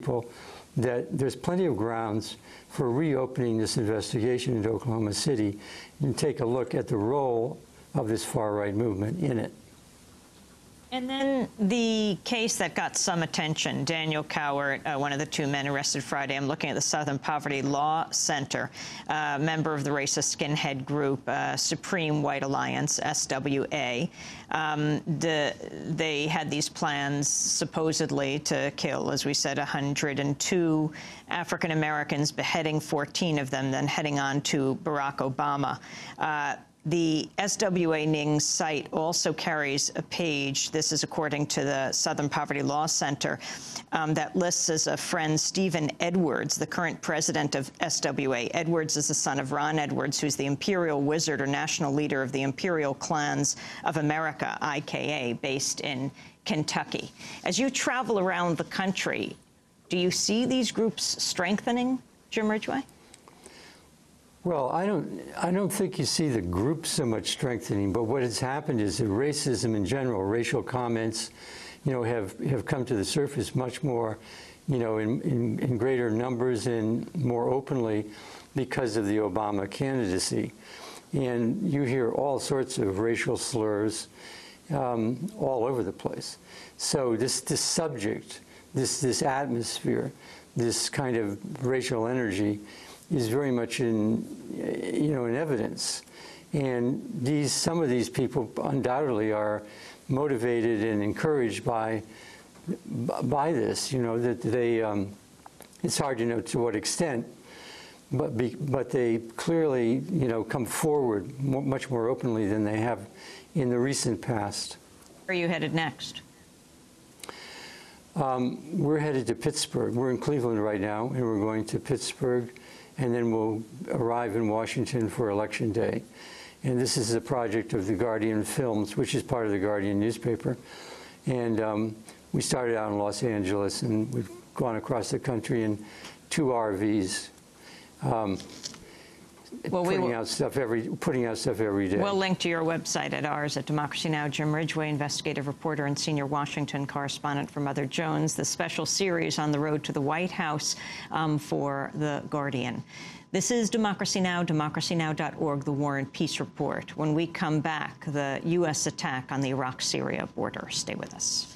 people that there's plenty of grounds for reopening this investigation into Oklahoma City and take a look at the role of this far-right movement in it. And then the case that got some attention, Daniel Cowart, one of the two men arrested Friday. I'm looking at the Southern Poverty Law Center, member of the racist skinhead group Supreme White Alliance, SWA. They had these plans supposedly to kill, as we said, 102 African Americans, beheading 14 of them, then heading on to Barack Obama. The SWA Ning's site also carries a page, this is according to the Southern Poverty Law Center, that lists as a friend Stephen Edwards, the current president of SWA. Edwards is the son of Ron Edwards, who's the imperial wizard or national leader of the Imperial Clans of America, IKA, based in Kentucky. As you travel around the country, do you see these groups strengthening, Jim Ridgeway? Well, I don't think you see the group so much strengthening, but what has happened is that racism in general, racial comments, have come to the surface much more, in greater numbers and more openly because of the Obama candidacy. And you hear all sorts of racial slurs all over the place. So this subject, this atmosphere, this kind of racial energy is very much in evidence, and some of these people undoubtedly are motivated and encouraged by this. That they it's hard to know to what extent, but they clearly come forward much more openly than they have in the recent past. Where are you headed next? We're headed to Pittsburgh. We're in Cleveland right now, and we're going to Pittsburgh, and then we'll arrive in Washington for Election Day. And this is a project of the Guardian Films, which is part of the Guardian newspaper. And we started out in Los Angeles, and we've gone across the country in 2 RVs, putting out stuff every day. We'll link to your website at ours at Democracy Now! Jim Ridgeway, investigative reporter and senior Washington correspondent for Mother Jones, the special series on the road to the White House for The Guardian. This is Democracy Now!, democracynow.org, the War and Peace Report. When we come back, the U.S. attack on the Iraq-Syria border. Stay with us.